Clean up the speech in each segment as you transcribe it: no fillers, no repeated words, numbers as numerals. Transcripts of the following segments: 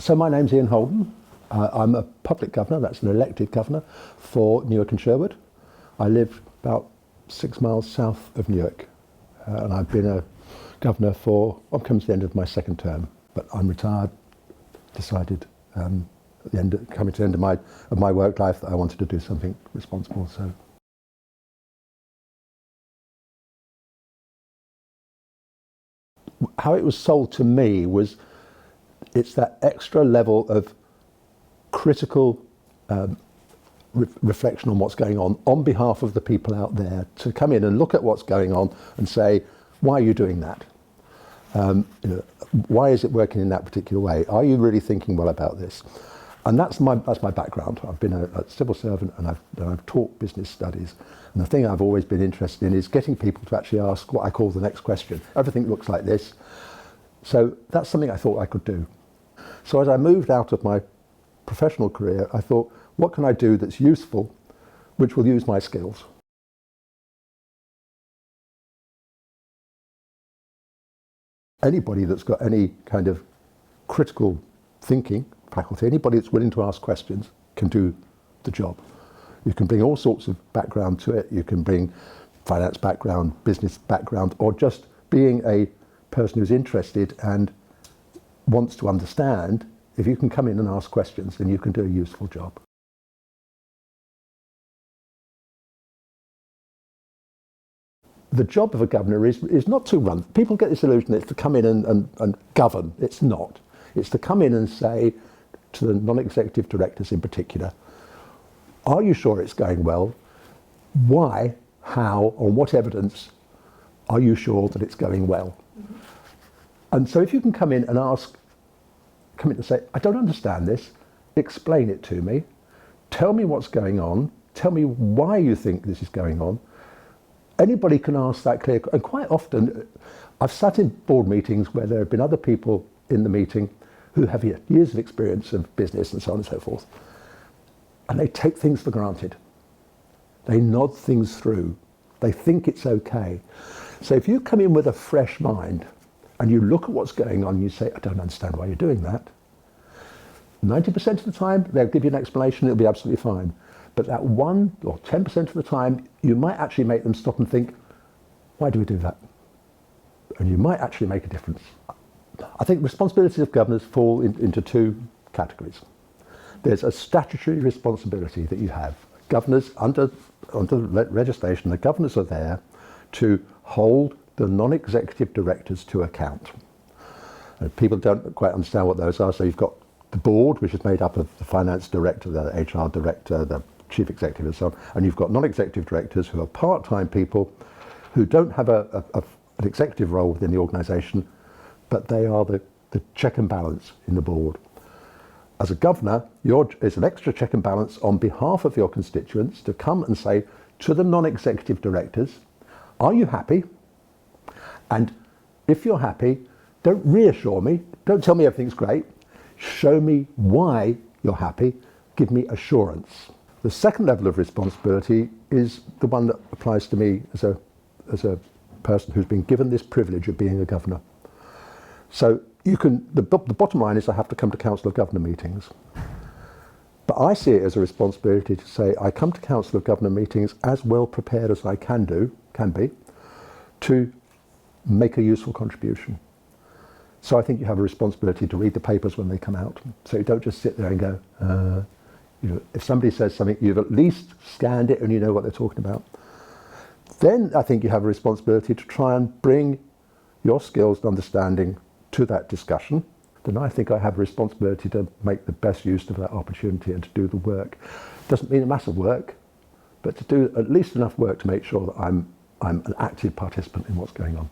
So my name's Ian Holden. I'm a public governor, that's an elected governor for Newark and Sherwood. I live about 6 miles south of Newark, and I've been a governor for, I'm coming to the end of my second term, but I'm retired, decided coming to the end of my work life that I wanted to do something responsible. So. How it was sold to me was it's that extra level of critical reflection on what's going on behalf of the people out there, to come in and look at what's going on and say, why are you doing that? Why is it working in that particular way? Are you really thinking well about this? And that's my background. I've been a civil servant, and I've taught business studies. And the thing I've always been interested in is getting people to actually ask what I call the next question. Everything looks like this. So that's something I thought I could do. So as I moved out of my professional career, I thought, what can I do that's useful, which will use my skills? Anybody that's got any kind of critical thinking faculty, anybody that's willing to ask questions can do the job. You can bring all sorts of background to it. You can bring finance background, business background, or just being a person who's interested and wants to understand. If you can come in and ask questions, then you can do a useful job. The job of a governor is not to run. People get this illusion that it's to come in and govern. It's not. It's to come in and say to the non-executive directors in particular, are you sure it's going well? Why, how, on what evidence are you sure that it's going well? Mm-hmm. And so if you can come in and say, I don't understand this, explain it to me, tell me what's going on, tell me why you think this is going on. Anybody can ask that clear, and quite often, I've sat in board meetings where there have been other people in the meeting who have years of experience of business and so on and so forth, and they take things for granted. They nod things through. They think it's okay. So if you come in with a fresh mind and you look at what's going on and you say, I don't understand why you're doing that, 90% of the time they'll give you an explanation, it'll be absolutely fine. But that 1 or 10% of the time, you might actually make them stop and think, why do we do that? And you might actually make a difference. I think responsibilities of governors fall into two categories. There's a statutory responsibility that you have. Governors, under legislation, the governors are there to hold the non-executive directors to account. And people don't quite understand what those are, so you've got the board, which is made up of the finance director, the HR director, the chief executive and so on, and you've got non-executive directors who are part-time people who don't have an executive role within the organisation, but they are the check and balance in the board. As a governor, it's an extra check and balance on behalf of your constituents to come and say to the non-executive directors, are you happy? And if you're happy, don't reassure me, don't tell me everything's great, show me why you're happy, give me assurance. The second level of responsibility is the one that applies to me as a person who's been given this privilege of being a governor. So the bottom line is I have to come to Council of Governor meetings. But I see it as a responsibility to say I come to Council of Governor meetings as well prepared as I can be, to make a useful contribution. So I think you have a responsibility to read the papers when they come out. So you don't just sit there and go, if somebody says something, you've at least scanned it and you know what they're talking about. Then I think you have a responsibility to try and bring your skills and understanding to that discussion. Then I think I have a responsibility to make the best use of that opportunity and to do the work. Doesn't mean a massive work, but to do at least enough work to make sure that I'm an active participant in what's going on.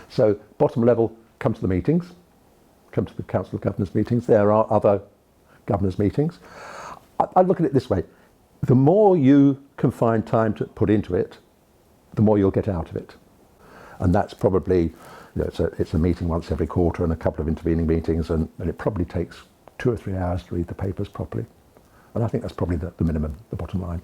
So bottom level, come to the meetings, come to the Council of Governors meetings. There are other governors meetings. I look at it this way. The more you can find time to put into it, the more you'll get out of it. And that's probably, it's a meeting once every quarter and a couple of intervening meetings, and it probably takes 2 or 3 hours to read the papers properly. And I think that's probably the minimum, the bottom line.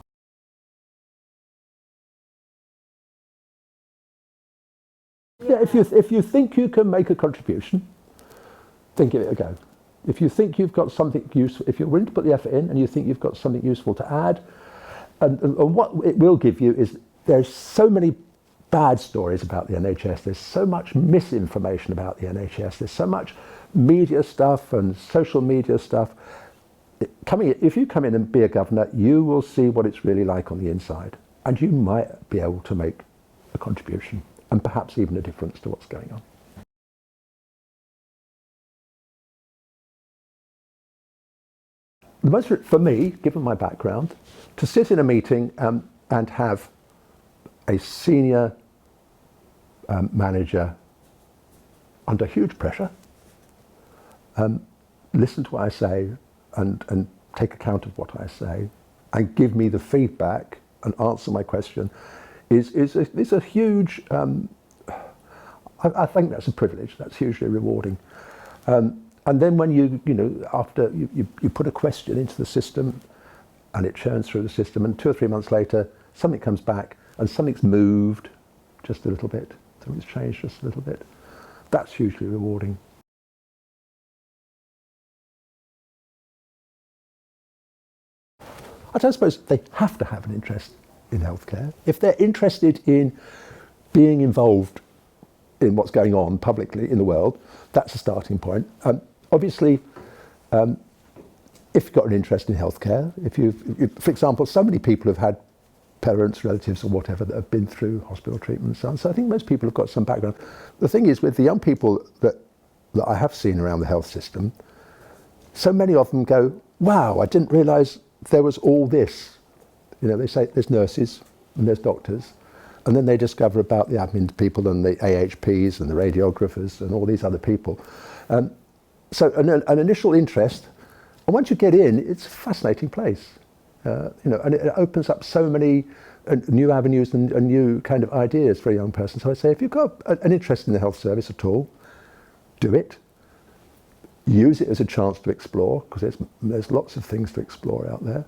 Yeah, if you think you can make a contribution, then give it a go. If you think you've got something useful, if you're willing to put the effort in and you think you've got something useful to add, and what it will give you is there's so many bad stories about the NHS, there's so much misinformation about the NHS, there's so much media stuff and social media stuff. If you come in and be a governor, you will see what it's really like on the inside, and you might be able to make a contribution and perhaps even a difference to what's going on. The most, for me, given my background, to sit in a meeting and have a senior manager under huge pressure listen to what I say and take account of what I say and give me the feedback and answer my question is a huge, I think that's a privilege, that's hugely rewarding. And then when after you put a question into the system and it churns through the system and 2 or 3 months later something comes back and something's moved just a little bit, something's changed just a little bit, that's hugely rewarding. I don't suppose they have to have an interest in healthcare. If they're interested in being involved in what's going on publicly in the world, that's a starting point. Obviously, if you've got an interest in healthcare, for example, so many people have had parents, relatives or whatever that have been through hospital treatment and so on. So I think most people have got some background. The thing is, with the young people that I have seen around the health system, so many of them go, wow, I didn't realise there was all this. They say there's nurses and there's doctors, and then they discover about the admin people and the AHPs and the radiographers and all these other people. So an initial interest, and once you get in, it's a fascinating place. And it opens up so many new avenues and new kind of ideas for a young person. So I say, if you've got an interest in the health service at all, do it. Use it as a chance to explore, because there's lots of things to explore out there.